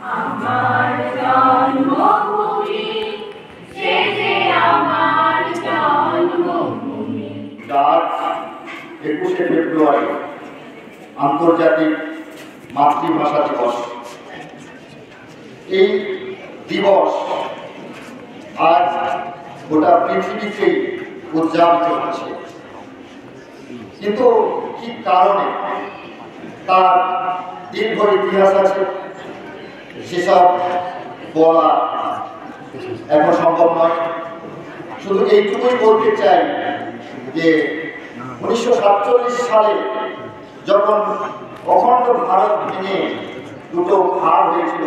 আমার জন্মভূমি, সে যে আমার জন্মভূমি। আজ 21শে ফেব্রুয়ারি আন্তর্জাতিক মাতৃভাষা দিবস। এই দিবস আজ গোটা পৃথিবীতেই উদযাপিত হচ্ছে, কিন্তু কি কারণে তার দীর্ঘ ইতিহাস আছে, সেসব বলা এখন সম্ভব নয়। শুধু এইটুকুই বলতে চাই যে 1947 সালে যখন অখণ্ড ভারত ভেঙে দুটো ভাগ হয়েছিল,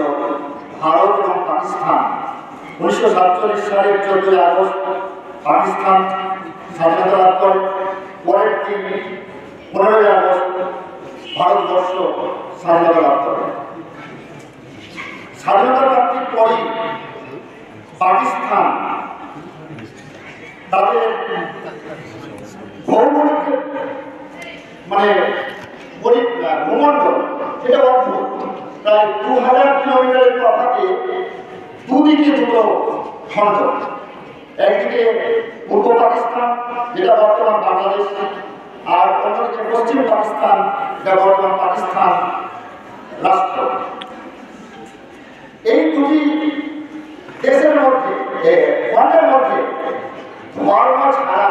ভারত এবং পাকিস্তান, 1947 সালের 14ই আগস্ট পাকিস্তান স্বাধীনতা লাভ করে। পরের দিন 15ই আগস্ট ভারতবর্ষ স্বাধীনতা লাভ করে। স্বাধীনতা প্রাপ্তির পরই পাকিস্তান তাদের ভৌগোলিক ভূমণ্ডল, সেটা অদ্ভুত। প্রায় 2000 কিলোমিটারের তফাতে দুদিকে দুটো খণ্ড, একদিকে পূর্ব পাকিস্তান যেটা বর্তমান বাংলাদেশ, আর অন্যদিকে পশ্চিম পাকিস্তান যেটা বর্তমান পাকিস্তান রাষ্ট্র। এই দুটি দেশের মধ্যে খণ্ডের মধ্যে ধর্ম ছাড়া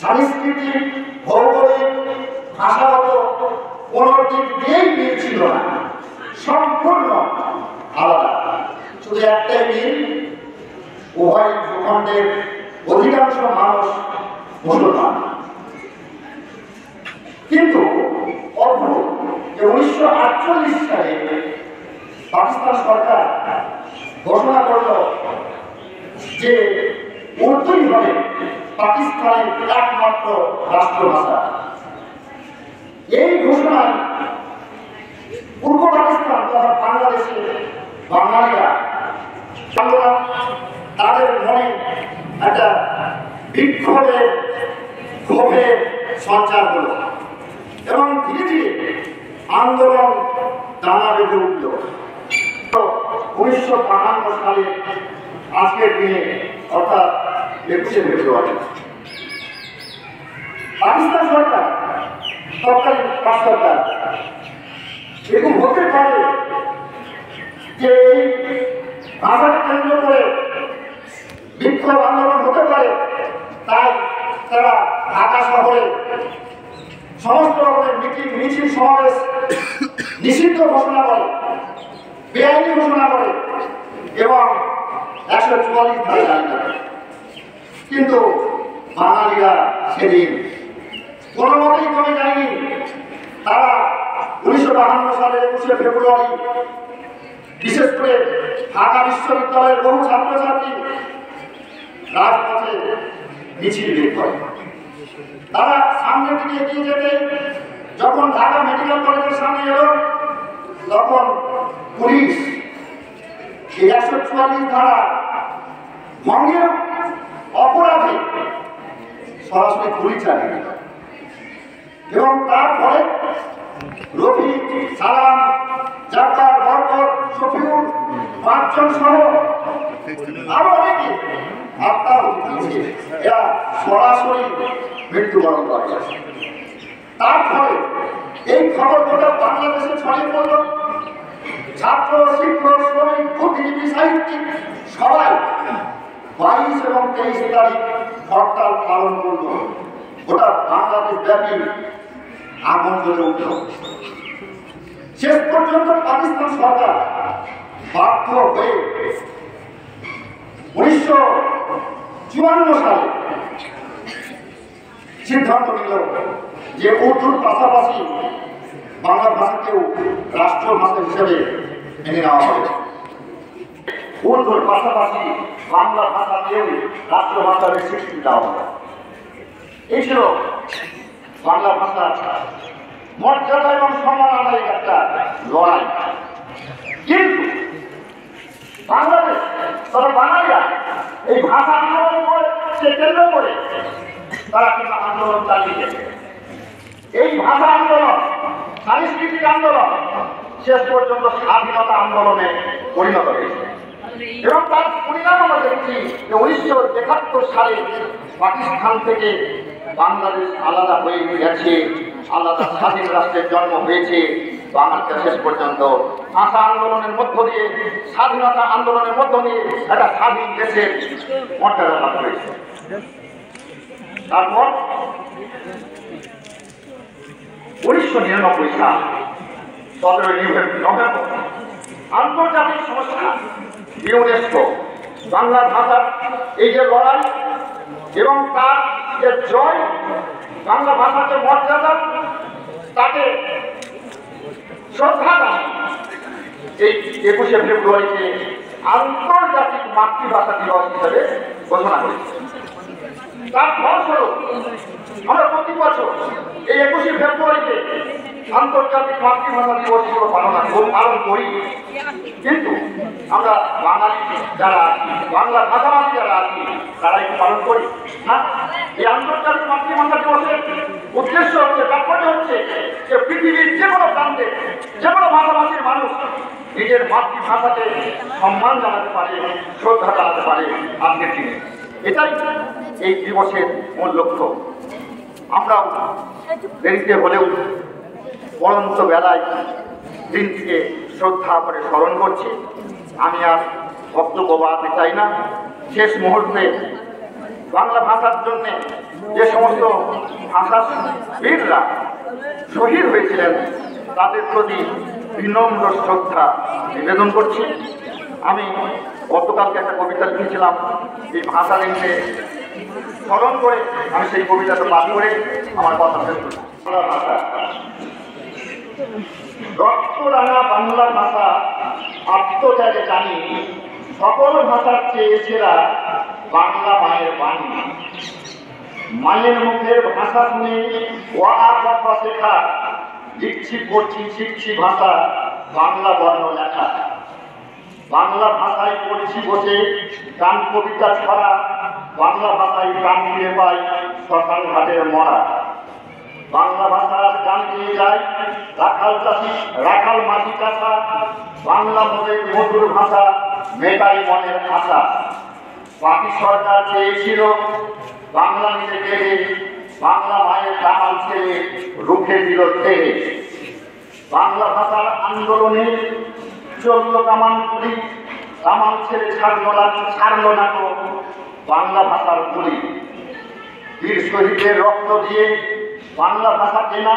সাংস্কৃতিক, ভৌগোলিক, ভাষাগত কোনো দিক দিয়েই মিল ছিল না, সম্পূর্ণ আলাদা। শুধু একটাই মিল, উভয় ভূখণ্ডের অধিকাংশ মানুষ মুসলমান। কিন্তু অদ্ভুত যে 1948 সালে পাকিস্তান সরকার ঘোষণা করল যে উর্দুই হবে পাকিস্তানের একমাত্র রাষ্ট্রভাষা। এই ঘোষণায় পূর্ব পাকিস্তান তথা বাংলাদেশের বাঙালিরা তাদের মনে একটা বিক্ষোভের ক্ষোভের সঞ্চার হল এবং ধীরে ধীরে আন্দোলন দানা বেঁধে উঠল। 1952 সালে আজকের দিনে অর্থাৎ 21শে ফেব্রুয়ারি পাকিস্তান সরকার, তৎকালীন পাক সরকার, এরকম হতে পারে যে এই ভাষাকে কেন্দ্র করে বিক্ষোভ আন্দোলন হতে পারে, তাই তারা ঢাকা শহরে সমস্ত রকমের মিটিং, মিছিল, সমাবেশ নিষিদ্ধ ঘোষণা করে, বেআইনি ঘোষণা করে এবং 144 ধারা জারি করে। কিন্তু বাঙালিরা সেদিন কোনো মতেই কমে যায়নি। তারা 1952 সালের 21শে ফেব্রুয়ারি বিশেষ করে ঢাকা বিশ্ববিদ্যালয়ের বহু ছাত্রছাত্রী রাজপথে মিছিল বের করে। তারা সামনের দিকে এগিয়ে যেতে যখন ঢাকা মেডিকেল কলেজের সামনে এলো, তখন পুলিশ 144 ধারা ভঙ্গের অপরাধে সরাসরি গুলি চালিয়ে দিল এবং তারপরে রফি, সালাম, জাফর, বরকত, শফিউল, 5 জন সহ আরো অনেকে এরা সরাসরি মৃত্যুবরণ করে। তারপরে এই খবর গোটা বাংলাদেশে ছড়িয়ে পড়ল। ছাত্র, শিক্ষক, শ্রমিক, বুদ্ধিজীবী, সাহিত্যিক সবাই 22 এবং 23 তারিখ হরতাল পালন করল। গোটা বাংলাদেশ ব্যাপী আগুন জ্বলে উঠল। শেষ পর্যন্ত পাকিস্তান সরকার বাধ্য হয়ে 1954 সালে সিদ্ধান্ত নিল যে উর্দুর পাশাপাশি বাংলা ভাষাকেও রাষ্ট্রভাষা হিসেবে মেনে নেওয়া হবে। উর্দুর পাশাপাশি বাংলা ভাষাকেও রাষ্ট্রভাষার স্বীকৃতি দেওয়া হবে। এই ছিল বাংলা ভাষার মর্যাদা এবং সম্মান আদায়ের একটা লড়াই। কিন্তু বাংলাদেশ তথা বাঙালিরা এই ভাষা আন্দোলনকে কেন্দ্র করে তারা কিন্তু আন্দোলন চালিয়ে গেছে। এই ভাষা আন্দোলন, সাংস্কৃতিক আন্দোলন শেষ পর্যন্ত স্বাধীনতা আন্দোলনে পরিণত হয়েছে। এবং তার পরিণাম আমরা দেখছি যে 1971 সালে পাকিস্তান থেকে বাংলাদেশ আলাদা হয়ে গেছে, আলাদা স্বাধীন রাষ্ট্রের জন্ম হয়েছে। বাংলাদেশ শেষ পর্যন্ত ভাষা আন্দোলনের মধ্য দিয়ে, স্বাধীনতা আন্দোলনের মধ্য দিয়ে একটা স্বাধীন দেশের মর্যাদা লাভ হয়েছে। তারপর 1999 সাল 17 নভেম্বর আন্তর্জাতিক সংস্থা ইউনেস্কো বাংলা ভাষার এই যে লড়াই এবং তার যে জয়, বাংলা ভাষার যে মর্যাদা, তাকে শ্রদ্ধা জানাই এই 21শে ফেব্রুয়ারিতে আন্তর্জাতিক মাতৃভাষা দিবস হিসেবে ঘোষণা করেছে। তার ফলস্বরূপ আমরা প্রতি বছর এই 21শে ফেব্রুয়ারিতে আন্তর্জাতিক মাতৃভাষা দিবস হিসেবে পালন করি। কিন্তু আমরা বাঙালি যারা আছি, বাংলা ভাষাভাষী যারা আছি, তারা একটু পালন করি না। এই আন্তর্জাতিক মাতৃভাষা দিবসের উদ্দেশ্য হচ্ছে, তাৎপর্য হচ্ছে যে পৃথিবীর যে কোনো প্রান্তে যে কোনো ভাষাভাষীর মানুষ নিজের মাতৃভাষাকে সম্মান জানাতে পারে, শ্রদ্ধা জানাতে পারে আজকের দিনে। এটাই এই দিবসের মূল লক্ষ্য। আমরাও দেরিতে হলেও পরন্ত বেলায় দিনটিকে শ্রদ্ধা করে স্মরণ করছি। আমি আর বক্তব্য বাড়াতে চাই না। শেষ মুহূর্তে বাংলা ভাষার জন্য যে সমস্ত ভাষাবীররা শহীদ হয়েছিলেন, তাদের প্রতি বিনম্র শ্রদ্ধা নিবেদন করছি। আমি গতকালকে একটা কবিতা লিখেছিলাম, এই ভাষা লিখে স্মরণ করে আমি সেই কবিতাটা পাঠ করে আমার কথা শেষ করি। বাংলা ভাষা, রক্তরাঙা বাংলা ভাষা আত্মত্যাগে জানি, সকল ভাষার চেয়ে সেরা বাংলা মায়ের বাণী। মায়ের মুখের ভাষা শুনে ও কথা শেখা, লিখছি পড়ছি শিখছি ভাষা, বাংলা বর্ণ লেখা। বাংলা ভাষায় পড়ছি বসে গান কবিতা ছড়া, বাংলা ভাষায় গান ফিরে পাই শ্মশান ঘাটের মরা। বাংলা ভাষার গান গিয়ে যায় রাখাল চাষি, রাখাল মাটি চাষা, বাংলা মনের মধুর ভাষা মেটাই মনের আশা। বাকি সরকার চেয়েছিল বাংলা নিতে গেলে, বাংলা মায়ের দামাল ছেলে রুখে দিল ছেড়ে। বাংলা ভাষার আন্দোলনে চলল কামান গুলি, কামান ছেড়ে ছাড়লো না তো বাংলা ভাষার গুলি। বীর শহীদের রক্ত দিয়ে বাংলা ভাষা কেনা,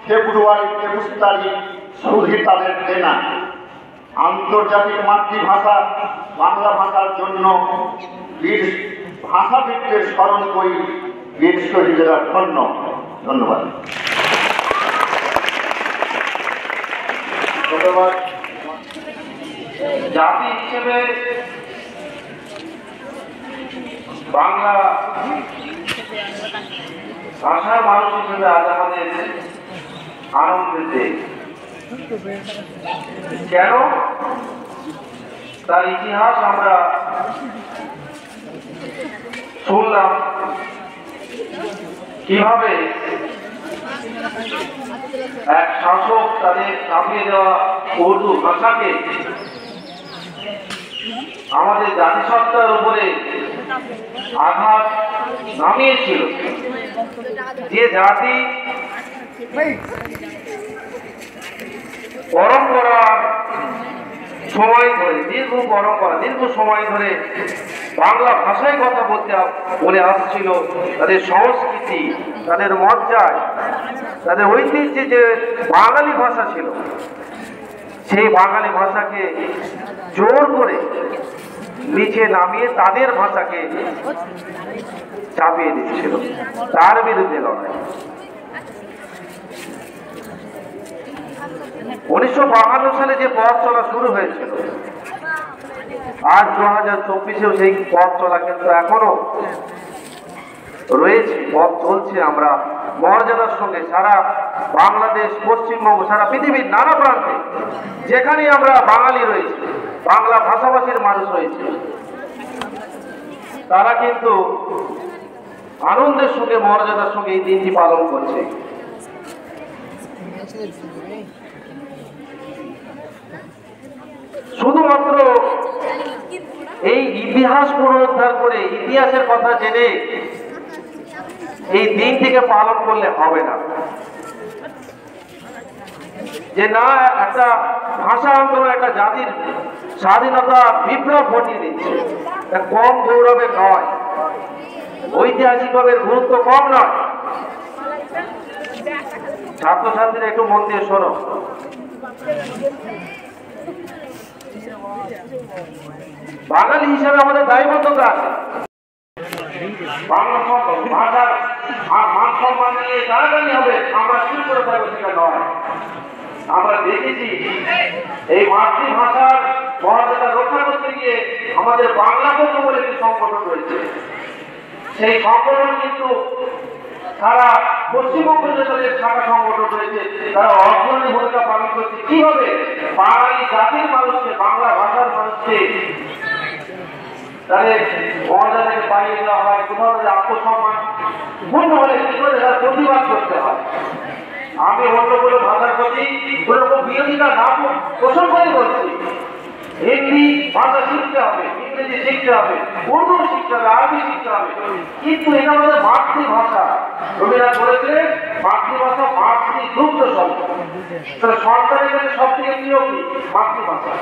ফেব্রুয়ারি 23 তারিখ শুধু তাদের কেনা। আন্তর্জাতিক মাতৃভাষা বাংলা ভাষার জন্য বীর ভাষাবিদদের স্মরণ করি, বীর শহীদেরা ধন্য। ধন্যবাদ। ধন্যবাদ। জাতি হিসেবে বাংলা ভাষার মানুষ হিসেবে আজ আমাদের আনন্দিত। কেন? তার ইতিহাস আমরা শুনলাম, কিভাবে এক শাসক তাদের চাপিয়ে দেওয়া উর্দু ভাষাকে আমাদের জাতিসত্তার উপরে আঘাত নামিয়েছিল। যে জাতি পরম্পরার সময় ধরে, দীর্ঘ পরম্পরা, দীর্ঘ সময় ধরে বাংলা ভাষায় কথা বলে আসছিল, তাদের সংস্কৃতি, তাদের মর্যাদা, তাদের ঐতিহ্যে যে বাঙালি ভাষা ছিল, সেই বাঙালি ভাষাকে জোর করে নিচে নামিয়ে তাদের ভাষাকে চাপিয়ে দিচ্ছিল। তার বিরুদ্ধে লড়াই। 1952 সালে যে পথ চলা শুরু হয়েছিল, আজ 2024-এও সেই পথ চলা কিন্তু এখনো রয়েছে, পথ চলছে। আমরা মর্যাদার সঙ্গে সারা বাংলাদেশ, পশ্চিমবঙ্গ, সারা পৃথিবীর নানা প্রান্তে যেখানে আমরা বাঙালি রয়েছে, বাংলা ভাষাভাষীর মানুষ রয়েছে, তারা কিন্তু আনন্দের সঙ্গে, মর্যাদার সঙ্গে এই দিনটি পালন করছে। এই ইতিহাস পুনরুদ্ধার করে ইতিহাসের কথা জেনে এই দিনটিকে পালন করলে হবে না। যে না একটা ভাষা আন্দোলন একটা জাতির স্বাধীনতা বিপ্লব ঘটিয়ে দিচ্ছে, কম গৌরবের নয়, ঐতিহাসিকভাবে গুরুত্ব কম নয়। ছাত্রছাত্রীরা একটু মন দিয়ে শোনো। বাঙালি হিসাবে আমাদের দায়বদ্ধতা আছে। বাংলা ভাষার মান সম্মান নিয়ে টানাটানি হবে, আমরা শুরু করে থাকবো সেটা নয়। আমরা দেখেছি এই মাতৃভাষার মর্যাদা রক্ষা করতে গিয়ে আমাদের বাংলা বন্ধু বলে একটি সংগঠন রয়েছে। সেই সংগঠন কিন্তু সারা পশ্চিমবঙ্গ যে তাদের শাখা সংগঠন রয়েছে, তারা অগ্রণী ভূমিকা পালন করছে। কিভাবে বাঙালি জাতির মানুষকে, বাংলা ভাষার মানুষকে তাদের মর্যাদাকে পাইয়ে দেওয়া হয়, কোথাও তাদের আত্মসম্মান পূর্ণ হলে কি করে তার প্রতিবাদ করতে হয়। আমি অন্য কোনো ভাষার প্রতি কোনো বিরোধিতা না পোষণ করে বলছি। হিন্দি ভাষা শিখতে হবে, ইংরেজি শিখতে হবে, উর্দু শিখতে হবে, আরবি শিখতে হবে, কিন্তু এটা আমাদের মাতৃভাষা। রবীন্দ্রনাথ বলেছিলেন মাতৃভাষা মাতৃদুগ্ধ শব্দ। তাহলে সরকারের কাছে সব থেকে প্রিয় কি? মাতৃভাষা।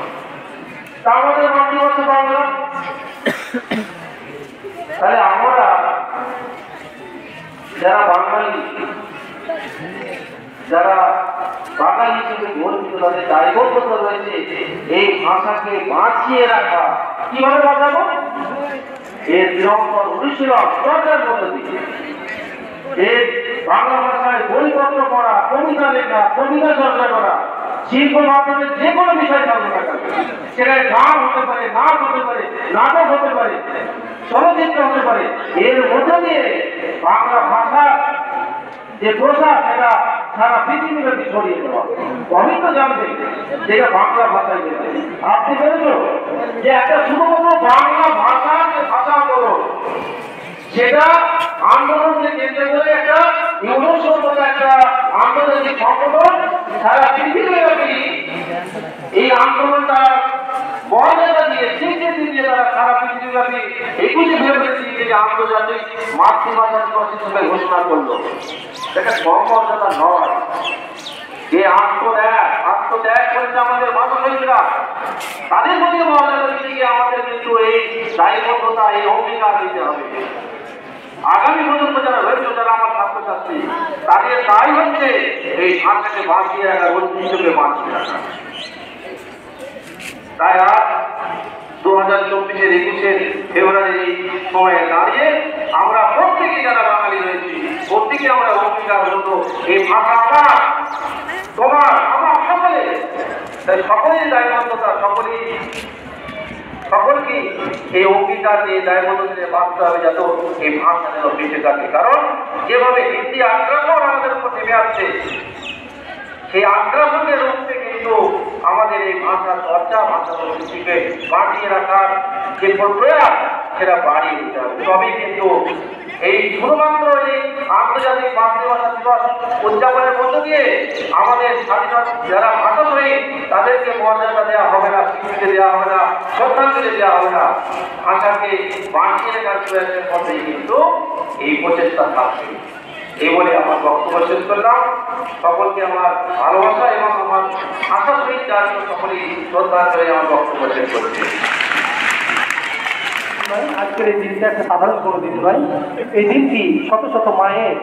তা আমাদের মাতৃভাষা বাংলা। তাহলে আমরা যারা বাঙালি, যারা বাঙালি হিসেবে গর্বিত, তাদের দায়বদ্ধতা রয়েছে এই ভাষাকে বাঁচিয়ে রাখা। কিভাবে বাঁচাবো? এর নিরন্তর অনুশীলন চর্চার মধ্যে দিয়ে, এর বাংলা ভাষায় বইপত্র পড়া, কবিতা লেখা, কবিতা চর্চা করা, শিল্প মাধ্যমে যে কোনো বিষয় থাকবে না কেন, সেখানে গান হতে পারে, নাচ হতে পারে, নাটক হতে পারে, চলচ্চিত্র হতে পারে, এর মধ্য দিয়ে বাংলা ভাষা যে প্রসার সেটা সারা পৃথিবীব্যাপী ছড়িয়ে দেওয়া। আমি তো জানবে যেটা বাংলা ভাষায় যেতে আপনি বলেছো যে একটা শুধুমাত্র বাংলা ভাষার যে ভাষা আন্দোলন, সেটা আন্দোলনকে কেন্দ্র করে একটা ইউনেস্কোর মতো একটা আন্তর্জাতিক সংগঠন সারা পৃথিবীব্যাপী এই আন্দোলনটা মর্যাদা দিয়ে স্বীকৃতি দিয়ে তারা সারা পৃথিবীব্যাপী 21শে ফেব্রুয়ারি আন্তর্জাতিক মাতৃভাষা দিবস হিসেবে ঘোষণা করলো। এটা কম মর্যাদা নয়। যে আত্মত্যাগ করেছে আমাদের মাতৃভাষীরা, তাদের প্রতি মর্যাদা দিতে গিয়ে আমাদের কিন্তু এই দায়বদ্ধতা, এই অঙ্গীকার দিতে হবে। আগামী প্রজন্ম যারা রয়েছে, যারা আমার ছাত্রছাত্রী, তাদের দায় হচ্ছে এই ভাষাকে বাঁচিয়ে রাখা, ঐতিহ্যকে বাঁচিয়ে রাখা। তাই আজ 2024-এর 21শে ফেব্রুয়ারির এই সময়ে দাঁড়িয়ে আমরা প্রত্যেকে যারা বাঙালি রয়েছি, প্রত্যেকে আমরা অঙ্গীকার হতো এই ভাষা আমার, তোমার, আমার, সকলে। তাই সকলেই দায়বদ্ধতা, সকলকে এই অঙ্গীকার নিয়ে দায়বদ্ধতা বাঁচতে হবে, যাতে এই ভাষা যেন বেঁচে থাকে। কারণ যেভাবে হিন্দি আগ্রাসন আমাদের উপর নেমে আসছে, সেই আগ্রাসনের রূপে কিন্তু আমাদের এই ভাষা চর্চা, ভাষা সংস্কৃতিকে বাঁচিয়ে রাখার যে প্রয়াস, সেটা বাড়িয়ে দিতে হবে। তবেই কিন্তু এই শুধুমাত্র এই আন্তর্জাতিক মাতৃভাষা দিবস উদযাপনের মধ্য দিয়ে আমাদের স্বাধীনতা যারা ভাষা শহীদ, তাদেরকে মর্যাদা দেওয়া হবে না, স্বীকৃতি দেওয়া হবে না, শ্রদ্ধাঞ্জলি দেওয়া হবে না। ভাষাকে বাঁচিয়ে রাখার প্রয়াসের মধ্যেই কিন্তু এই প্রচেষ্টা থাকবে। এই বলে আমার বক্তব্য শেষ করলাম। সকলকে আমার ভালোবাসা এবং আমার আশা সহিত জাতীয় সকলেই শ্রদ্ধা করে আমার বক্তব্য শেষ করছি। আজকের এই দিনটা একটা সাধারণ কোনো দিন নয়। এই দিনটি শত শত মায়ের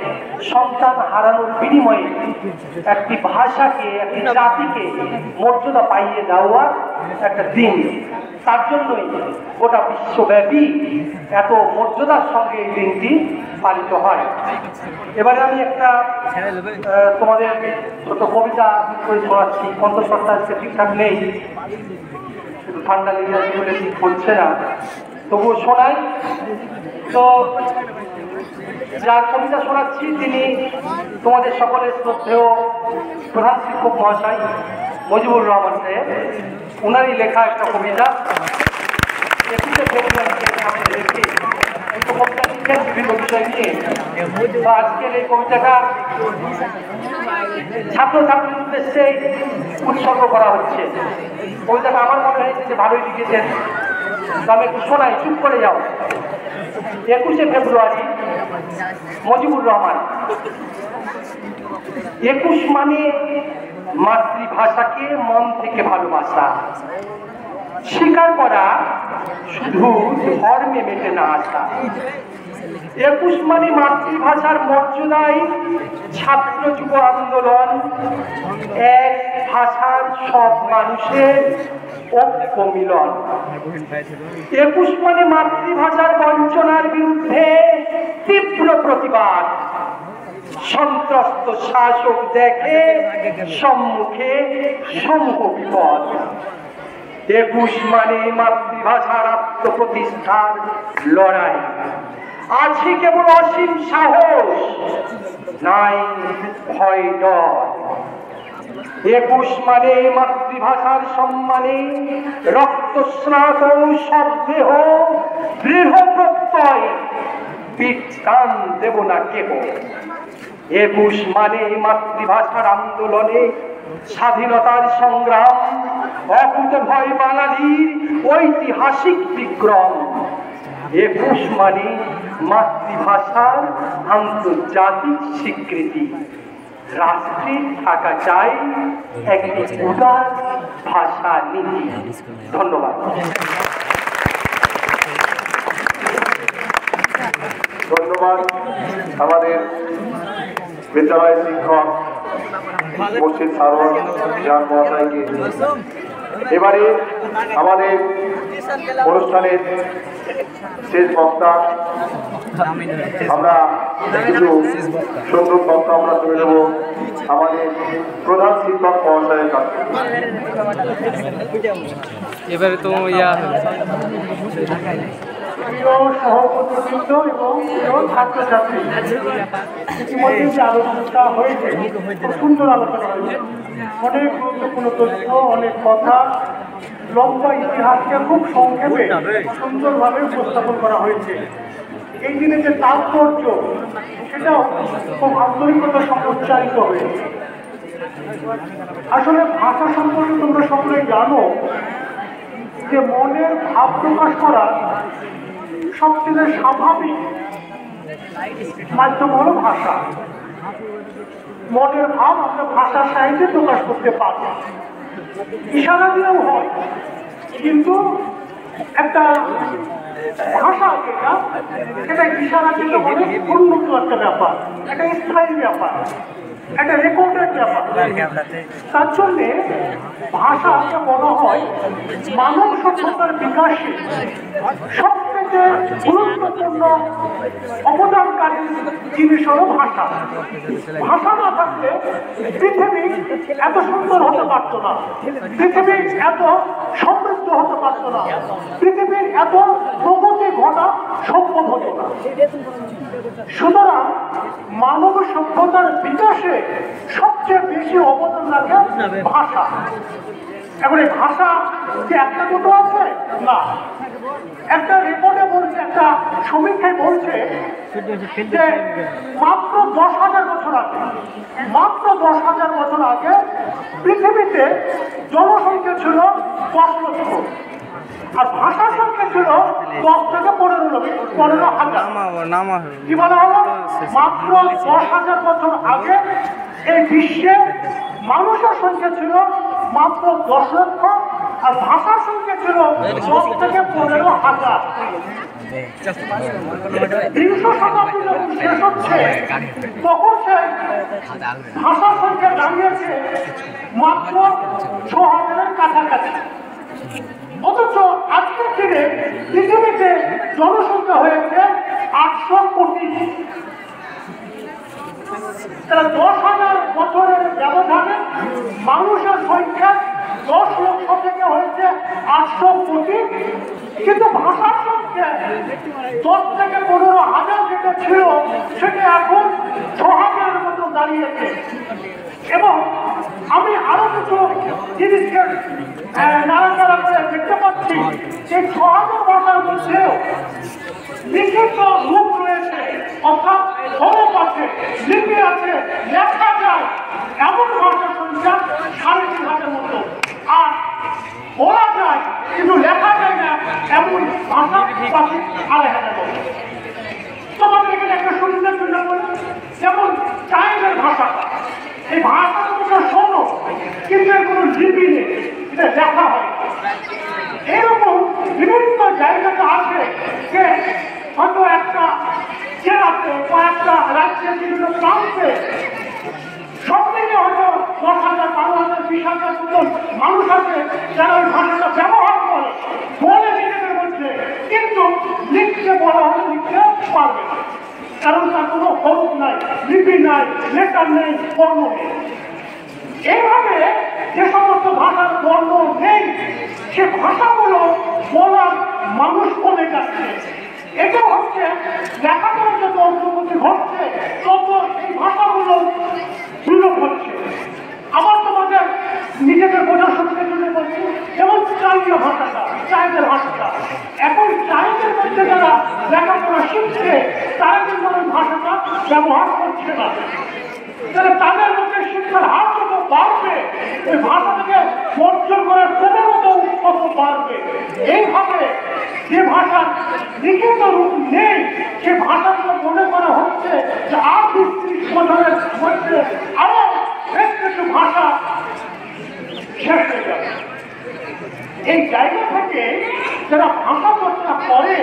সন্তান হারানোর বিনিময়ে একটি ভাষাকে, একটি জাতিকে মর্যাদা পাইয়ে দেওয়ার একটা দিন। তার জন্যই গোটা বিশ্বব্যাপী এত মর্যাদার সঙ্গে এই দিনটি পালিত হয়। এবারে আমি একটা তোমাদের ছোট কবিতা করে শোনাচ্ছি। কণ্ঠস্বরটা আজকে ঠিকঠাক নেই, একটু ঠান্ডা লেগে আছে বলে ঠিক হচ্ছে না, তবুও শোনাই। তো যার কবিতা শোনাচ্ছি তিনি তোমাদের সকলের শ্রদ্ধেয় প্রধান শিক্ষক মহাশয় মজিবুর রহমান সাহেব। ওনারই লেখা একটা কবিতা। 21শে ফেব্রুয়ারিকে সামনে রেখে কবিতা লিখেন বিভিন্ন বিষয় নিয়ে। তো আজকের এই কবিতাটা ছাত্রছাত্রীর উদ্দেশ্যে উৎসর্গ করা হচ্ছে। কবিতাটা আমার মনে হয়েছে যে ভালোই লিখেছেন। আমি একটু শোনাই, চুপ করে যাও। 21শে ফেব্রুয়ারি মুজিবুর রহমান। 21 মানে মাতৃভাষাকে মন থেকে ভালোবাসা, স্বীকার করা, শুধু ধর্মে মেটে না আসা। 21 মানে মাতৃভাষার মর্যাদায় ছাত্র যুব আন্দোলন, এক ভাষার সব মানুষের ঐক্য মিলন। 21 মানে মাতৃভাষার বঞ্চনার বিরুদ্ধে তীব্র প্রতিবাদ, সন্ত্রস্ত শাসক দেখে সম্মুখে সমূহ বিপদ। 21 মানে মাতৃভাষার আত্মপ্রতিষ্ঠার লড়াই, আছে কেবল অসীম সাহস, নাই ভয় ডর। 21 মানে মাতৃভাষার সম্মানে রক্তস্নাত সব দেহ, দৃঢ় প্রত্যয়, পিঠ টান দেব না কেহ। 21 মানে মাতৃভাষার আন্দোলনে স্বাধীনতার সংগ্রাম, অকুত ভয় বাঙালির ঐতিহাসিক বিক্রম। 21 মানে মাতৃভাষার আন্তর্জাতিক স্বীকৃতি, রাষ্ট্রে থাকা চাই একটি উদার ভাষা নীতি। ধন্যবাদ। ধন্যবাদ আমাদের বিদ্যালয় শিক্ষক মুর্শিদ সারোয়ার জান মহাশয়কে। এবারে আমাদের অনুষ্ঠানের শেষ বক্তা, আমরা কিছু সুন্দর বক্তা আমরা তুলে দেব আমাদের প্রধান শিক্ষক মহাশয়ের কাছে। এবারে তো সহপতিবৃন্দ এবং ছাত্রছাত্রী, ইতিমধ্যে যে আলোচনাটা হয়েছে খুব সুন্দর আলোচনা হয়েছে। অনেক গুরুত্বপূর্ণ তথ্য, অনেক কথা, লম্বা ইতিহাসকে খুব সংক্ষেপে সুন্দরভাবে উপস্থাপন করা হয়েছে। এই দিনে যে তাৎপর্য, সেটাও খুব আন্তরিকতার সঙ্গে উচ্চারিত হয়েছে। আসলে ভাষা সম্পর্কে তোমরা সকলেই জানো যে মনের ভাব প্রকাশ করা সবচেয়ে স্বাভাবিক মাধ্যম হলো ভাষা। মনের ভাব আমরা ভাষার সাহায্যে প্রকাশ করতে পারি, ইশারা দিয়েও হয়, কিন্তু একটা ভাষা যেটা, সেটা ইশারা দিলে অনেক উন্নত একটা ব্যাপার, একটা স্থায়ী ব্যাপার, একটা রেকর্ডের ব্যাপার। তার জন্যে ভাষাকে বলা হয় মানব সভ্যতার বিকাশে সবথেকে গুরুত্বপূর্ণ অবদানকারী জিনিস হলো ভাষা। ভাষা না থাকলে পৃথিবী এত সুন্দর হতে পারত না, পৃথিবী এত সমৃদ্ধ হতে পারত না, পৃথিবীর এত প্রগতি ঘটা সম্ভব হতো না। সুতরাং মানব সভ্যতার বিকাশে সবচেয়ে বেশি অবদান রাখে ভাষা। এখন এই ভাষা যে একটা দুটো আছে না, একটা রিপোর্টে বলছে, একটা সমীক্ষায় বলছে যে মাত্র 10,000 বছর আগে, মাত্র 10,000 বছর আগে পৃথিবীতে জনসংখ্যা ছিল 10 লক্ষ, আর ভাষার সংখ্যা ছিল 10 থেকে 15,000। কি বলা হলো? মাত্র 10,000 বছর আগে এই বিশ্বে মানুষের সংখ্যা ছিল মাত্র 10 লক্ষ, আর ভাষার সংখ্যা ছিল 10 থেকে 15,000। 300 শতাব্দী যখন শেষ হচ্ছে, তখন সে ভাষার সংখ্যা দাঁড়িয়েছে মাত্র 6,000-এর কাছাকাছি। অথচ আজকের দিনে পৃথিবীতে জনসংখ্যা হয়েছে 800 কোটি। তারা 10,000 বছরের ব্যবধানে মানুষের সংখ্যা 10 লক্ষ থেকে হয়েছে 800 কোটি, কিন্তু ভাষার সংখ্যা 10 থেকে 15,000 যেটা ছিল, সেটা এখন 6,000-এর মতো দাঁড়িয়েছে। এবং আমি আরো কিছু জিনিসকে নাড়াচাড়া করে দেখতে পাচ্ছি যে 6,000 ভাষার মধ্যেও লিখিত রূপ রয়েছে, অর্থাৎ হরফ আছে, লিপি আছে, লেখা যায় এমন ভাষার সংখ্যা 3,500 মতো। আর বলা যায় কিন্তু লেখা যায় না এমন ভাষা বাকি 2,500 লোক। তোমাদের এখানে একটা সুবিধার জন্য বলি, যেমন চাইনার ভাষাটা, এই ভাষাটা তোমরা শোনো কিন্তু এর কোনো লিপি নেই, এটা লেখা হয়। এরকম বিভিন্ন জায়গাতে আছে যে হয়তো একটা জেলাতে বা একটা রাজ্যের বিভিন্ন প্রান্তে সব থেকে হয়তো 10,000, 12,000, 20,000 মতন মানুষ আছে যারা ওই ভাষাটা ব্যবহার করে বলে নিজেদের মধ্যে, কিন্তু লিখতে বলা হলে লিখতে পারবে না, কারণ তার কোনো হরফ নাই, লিপি নাই, লেটার নেই, বর্ণ নেই। এইভাবে যে সমস্ত ভাষার বর্ণ নেই সে ভাষাগুলো বলার মানুষ কমে যাচ্ছে। এটা হচ্ছে লেখাপড়ার যত অগ্রগতি ঘটছে তত এই ভাষাগুলো বিলোপ হচ্ছে। আবার তোমাদের নিজেদের বোঝার সুবিধার জন্য বলছি, যেমন চাইনীয় ভাষাটা, চাইনের ভাষাটা, এখন চাইনের মধ্যে যারা লেখাপড়া শিখছে তারা কিন্তু ওই ভাষাটা ব্যবহার করছে না। তাহলে তাদের মধ্যে শিক্ষার হার যত বাড়বে ওই ভাষাটাকে বর্জন করার প্রবণতা কত বাড়বে। এইভাবে যে ভাষার লিখিত রূপ নেই সে ভাষাগুলো মনে করা হচ্ছে যে আর 20-30 বছরের মধ্যে আরো বেশ কিছু ভাষা শেষ হয়ে যাবে। এই জায়গা থেকে যারা ভাষা চর্চা করে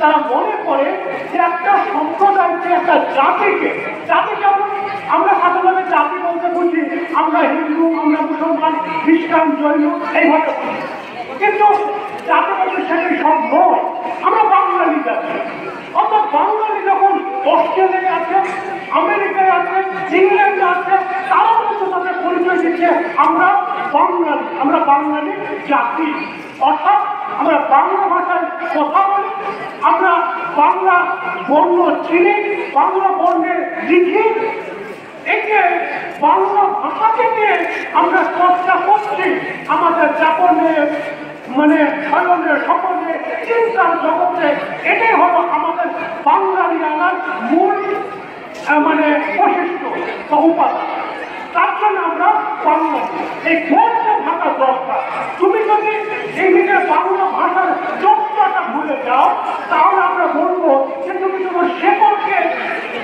তারা মনে করে যে একটা সম্প্রদায়কে, একটা জাতিকে, জাতি যেমন আমরা সাধারণত জাতি বলতে বুঝি আমরা হিন্দু, আমরা মুসলমান, খ্রিস্টান, জৈন এইভাবে বলি, কিন্তু জাতি বলতে সেটাই সব নয়। আমরা বাঙালি জাতি, অর্থাৎ বাঙালি যখন অস্ট্রেলিয়ায় আছে, আমেরিকায় আছে, ইংল্যান্ডে আছে, তারা কিন্তু তাদের পরিচয় দিচ্ছে আমরা বাঙালি, আমরা বাঙালি জাতি। অর্থাৎ আমরা বাংলা ভাষায় কথা বলি, আমরা বাংলা বর্ণ চিনি, বাংলা বর্ণে লিখি। এই যে বাংলা ভাষাকে নিয়ে আমরা চর্চা করছি আমাদের যাপনে, মানে স্বয়নে, স্বপনে, চিন্তার জগতে, এটাই হলো আমাদের বাঙালিয়ানার মূল মানে বৈশিষ্ট্য বা উপাদান। তার জন্য আমরা বাংলা এই কোনটা ভাষা দরকার। তুমি যদি এই নিজের বাংলা ভাষার চর্চাটা ভুলে যাও তাহলে আমরা বলবো যে তুমি তোমার শেকড়কে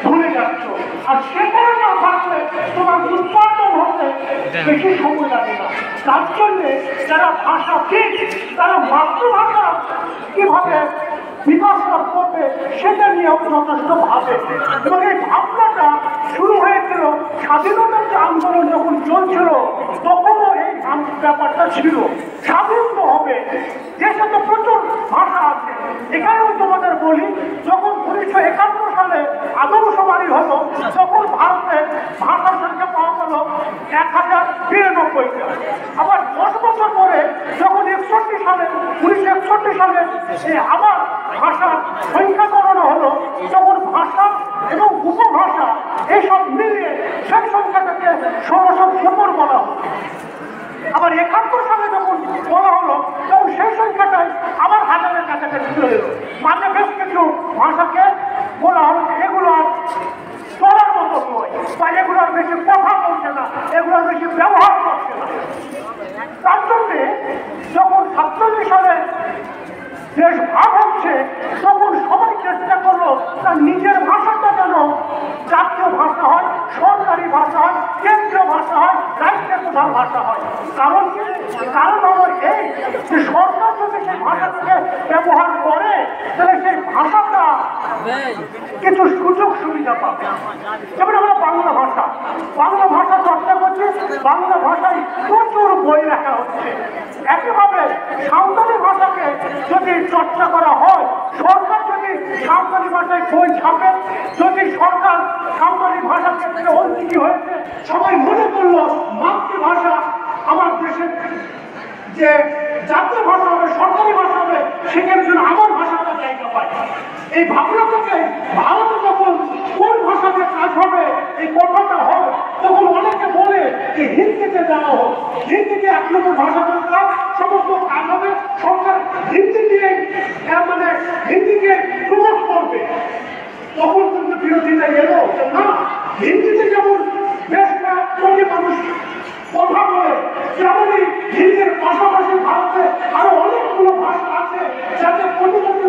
ভুলে যাচ্ছ, আর শেকড় না থাকলে তোমার উৎপাদন হতে বেশি সময় লাগে না। তার জন্যে যারা ভাষাবিদ তারা মাতৃভাষা কিভাবে বিকাশ করবে সেটা নিয়েও যথেষ্ট ভাবে, এবং এই ভাবনাটা শুরু হয়েছিল স্বাধীনতার যে আন্দোলন যখন চলছিল তখনও এই ব্যাপারটা ছিল। স্বাধীন তো হবে, দেশে তো প্রচুর ভাষা আছে। এখানেও তোমাদের বলি, যখন 1951 সালে আদমশুমারি হলো তখন ভারতে ভাষার সংখ্যা পাওয়া গেল 1092টা। আবার 10 বছর পরে যখন 1961 সালে আবার ভাষার সংখ্যা গণনা হলো তখন ভাষা এবং উপভাষা এসব মিলিয়ে সেই সংখ্যাটাকে 1670 বলা হলো। আবার 71 সালে যখন বলা হলো তখন সেই সংখ্যাটাই আবার 1000-এর কাছাকাছি চলে এলো। মানে বেশ কিছু ভাষাকে বলা হলো এগুলো আর চলার মতো নয়, বা এগুলো আর বেশি কথা বলছে না, এগুলো আর বেশি ব্যবহার করছে না। তার জন্যে যখন 47 সালে দেশ ভাগ হচ্ছে তখন সবাই চেষ্টা করলো তার নিজের ভাষাটা যেন জাতীয় ভাষা হয়, সরকারি ভাষা হয়, কেন্দ্রীয় ভাষা হয়, রাষ্ট্রের প্রধান ভাষা হয়। কারণ কি? কারণ হলো এই যে সরকার যদি সেই ভাষাটাকে ব্যবহার করে তাহলে সেই ভাষাটা কিছু সুযোগ সুবিধা পাবে। যেমন আমরা বাংলা ভাষা চর্চা করছি, বাংলা ভাষায় প্রচুর বই লেখা হচ্ছে। একইভাবে সাঁওতালি ভাষাকে যদি চর্চা করা হয়, সরকার যদি সাঁওতালি ভাষায় বই ছাপে, যদি সরকার সাঁওতালি ভাষার ক্ষেত্রে অন্যী হয়েছে, সবাই মনে করলো মাতৃভাষা আমার দেশের যে জাতীয় ভাষা হবে, সরকারি ভাষা হবে, সেখানে যেন আমার ভাষাটা জায়গা পায়। এই ভাবনা থেকে ভারতে যখন কোন ভাষাতে কাজ হবে এই কথাটা হয় তখন অনেকে বলে যে হিন্দিতে দেওয়া হোক, হিন্দিতে 1 নম্বর ভাষা দরকার, সমস্ত কাজ হবে, সরকার হিন্দি দিয়ে মানে হিন্দিকে প্রমোট করবে। তখন কিন্তু বিরোধীরা এলো না, হিন্দিতে যেমন বেশ কোটি মানুষ কথা বলে, তেমনই হিন্দির পাশাপাশি ভারতে আরো অনেকগুলো ভাষা আছে যাতে কোটি কোটি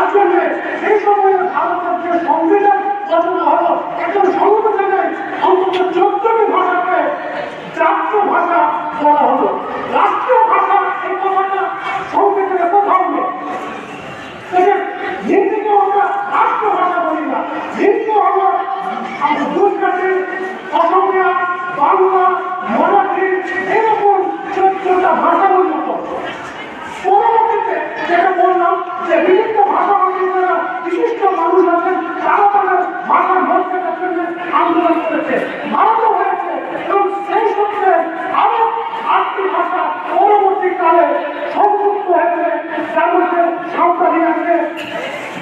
আসলে সেই সময়ে ভারতের যে সংবিধান রচনা হলো একজন সংবিধানে অন্তত 14টি ভাষাকে জাতীয় ভাষা বলা হলো। রাষ্ট্রীয় ভাষা এই কথাটা সংবিধানে কোথাও নেই। হিন্দিকে আমরা রাষ্ট্র ভাষা বলি না, হিন্দি হলো গুজরাটি, অসমীয়া, বাংলা, মারাঠি এরকম 14টা ভাষা উন্নত। পরবর্তীতে যেটা বললাম যে বিভিন্ন ভাষাভাষী যারা বিশিষ্ট মানুষ আছেন তারা তাদের ভাষার মর্যাদার জন্য আন্দোলন করেছে, ভারতও হয়েছে এবং সেই সূত্রে আরো 8টি ভাষা পরবর্তীকালে সংযুক্ত হয়েছে, যার মধ্যে সাঁওতালি আছে,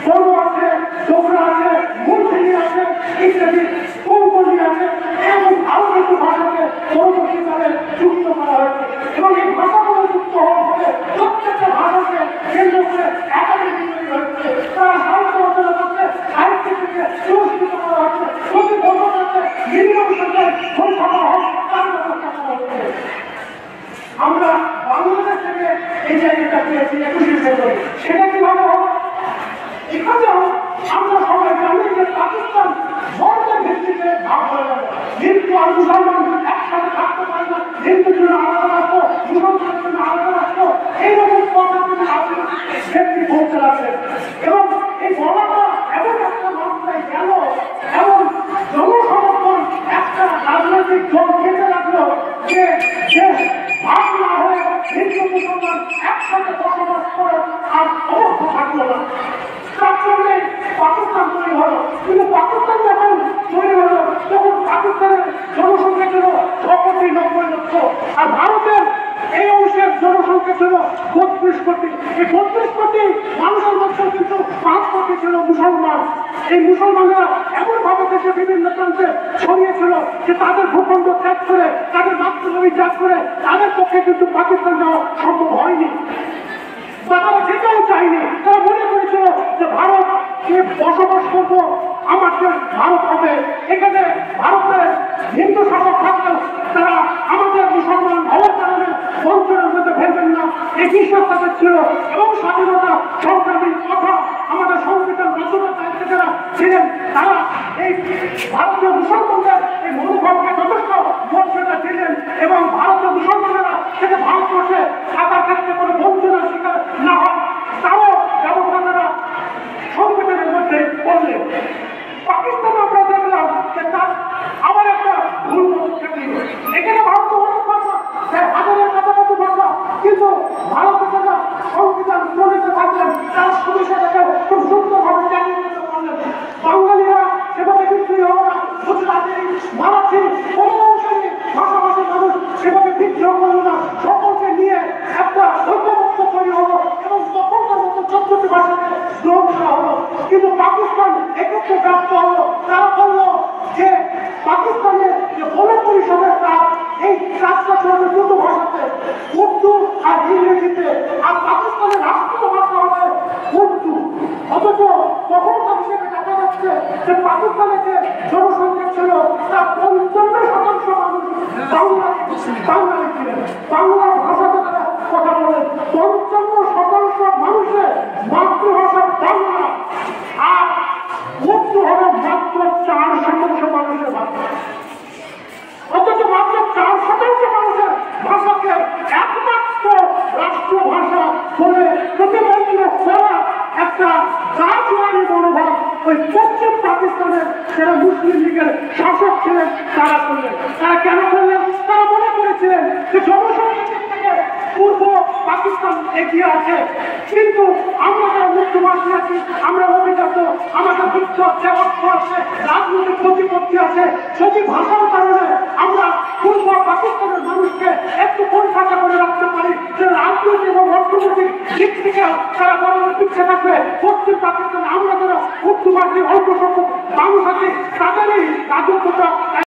বড়ো আছে, ডোগরা আছে, মুন্সিনী আছে ইত্যাদি, কোঙ্কনি আছে, এবং আরো কিছু ভাষাকে পরবর্তীকালে যুক্ত করা হয়েছে এবং এই ভাষাগুলো যুক্ত হওয়ার ফলে প্রত্যেকটা ভাষাকে কেন্দ্র করে একাডেমি তৈরি হয়েছে, তারা সাহিত্য রচনা করছে, সাহিত্য থেকে পুরস্কৃত করা হচ্ছে, প্রতি বছর হচ্ছে মিনিমাম সংখ্যায় বই ছাপা হোক তার ব্যবস্থা করা হচ্ছে। আমরা বাংলাদেশ থেকে এই জায়গাটা পেয়েছি 21শে ফেব্রুয়ারি, সেটা কিভাবে হবে? এখানেও আমরা সবাই জানি যে পাকিস্তান ধর্মের ভিত্তিতে ভাগ হয়ে যাবে, হিন্দু আর মুসলমান একসাথে থাকতে পারে না, হিন্দুর জন্য আলাদা রাষ্ট্র, মুসলমানের জন্য আলাদা রাষ্ট্র, এইরকম কথা তিনি ব্যক্তি বলতে লাগলেন এবং এই বলাটা এমন একটা মাত্রায় গেল এবং জনসমর্থন একটা রাজনৈতিক দল খেতে লাগলো যে ভাগ না হয়ে হিন্দু মুসলমান একসাথে বসবাস করে আর অবস্থা থাকলো না। তার জন্যে পাকিস্তান তৈরি হলো, কিন্তু পাকিস্তান যখন তৈরি হলো তখন পাকিস্তানের জনসংখ্যা ছিল 6,90 লক্ষ আর ভারতের এই অংশের জনসংখ্যা ছিল 32 কোটি। এই 32 কোটি মানুষের মধ্যে কিন্তু 5 কোটি ছিল মুসলমান। এই মুসলমানরা এমন ভাবে দেশে বিভিন্ন প্রান্তে ছড়িয়েছিল যে তাদের ভূখণ্ড ত্যাগ করে, তাদের মাতৃভূমি ত্যাগ করে তাদের পক্ষে কিন্তু পাকিস্তান যাওয়া সম্ভব হয়নি, তারা যেতেও চায়নি। তারা মনে করেছিল যে ভারতকে বসবাস করবো, আমার দেশ ভারত হবে, এখানে ভারতের হিন্দু শাসক থাকলেও তারা আমাদের মুসলমান হওয়ার কারণে বঞ্চনার মধ্যে ফেলবেন না, এই বিশ্বাস তাদের ছিল। এবং স্বাধীনতা সংগ্রামী কথা আমাদের সংবিধান রচনার দায়িত্বে যারা ছিলেন তারা এই ভারতীয় মুসলমানদের এই মনোভাবকে যথেষ্ট বঞ্চনা দিলেন এবং ভারতীয় মুসলমানেরা থেকে ভারতবর্ষে থাকার ক্ষেত্রে কোনো বঞ্চনার শিকার না হয় তারও ব্যবস্থাপনা সংবিধানের মধ্যে করলেন। পাকিস্তানে আমরা দেখলাম যে তার আবার একটা ভুল পদক্ষেপ নিল। এখানে ভারত অনেক ভাষা, হাজারের কাছাকাছি ভাষা, কিন্তু ভারতের যারা সংবিধান প্রণীত থাকলেন তারা শুধু সেটাকে খুব সুন্দরভাবে জানিয়ে দিতে পারলেন। বাঙালিরা সেভাবে বিক্রি হবে না, গুজরাটি, মারাঠি কোনো অংশে ভাষাভাষী মানুষ সেভাবে বিক্রি করলো না, সকলকে নিয়ে একটা ঐক্যবদ্ধ তৈরি হলো এবং তখনকার মতো 14টি ভাষাকে গ্রহণ করা হলো। কিন্তু পাকিস্তান একত্রে প্রাপ্ত হলো, তারা বললো যে পাকিস্তানের যে বন পরিষদের কাজ এই কাজটা চলবে দুটো ভাষাতে, উর্দু আর ইংরেজিতে, আর পাকিস্তানের রাষ্ট্রীয় ভাষা হবে উর্দু। অথচ তখনকার হিসেবে দেখা যাচ্ছে যে পাকিস্তানের যে জনসংখ্যা ছিল তার 55% মানুষ বাঙালি ছিলেন, বাংলা ভাষাতে তারা কথা বলেন। 55% মানুষের মাতৃভাষা বাংলা আর উর্দু হল মাত্র 4% মানুষের ভাষা। অথচ মাত্র 4% মানুষের ভাষাকে একমাত্র রাষ্ট্রীয় ভাষা বলে প্রতিবন্ধ করা একটা রাজনৈতিক মনোভাব ওই পশ্চিম পাকিস্তানের যারা মুসলিম লীগের শাসক ছিলেন তারা করলেন। তারা কেন করলেন? তারা মনে করেছিলেন যে জনসংখ্যার দিক থেকে পূর্ব পাকিস্তান এগিয়ে আছে, কিন্তু আমরা যারা মুক্তবাসী আছি, আমরা অভিজাত, আমাদের যুদ্ধ আছে, অর্থ আছে, রাজনৈতিক প্রতিপত্তি আছে, যদি ভাষার কারণে আমরা পূর্ব পাকিস্তানের মানুষকে একটু পরিভাষা করে রাখতে পারি যে রাজনৈতিক এবং অর্থনৈতিক দিক থেকে তারা বড় পিছিয়ে থাকবে, পশ্চিম পাকিস্তানে আমরা যারা মুক্তবাসী অল্প সংখ্যক মানুষ আছি তাদেরই রাজত্বটা